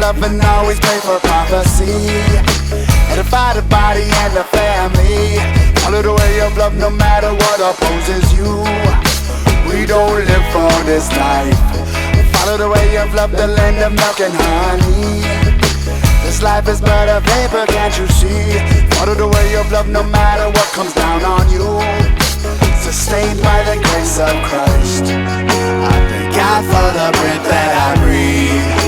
love and always pray for prophecy. Edify the body and the family. Follow the way of love no matter what opposes you. We don't live for this life. Follow the way of love, the land of milk and honey. This life is but a vapor, can't you see? Follow the way of love no matter what comes down on you. Sustained by the grace of Christ, I thank God for the breath that I breathe.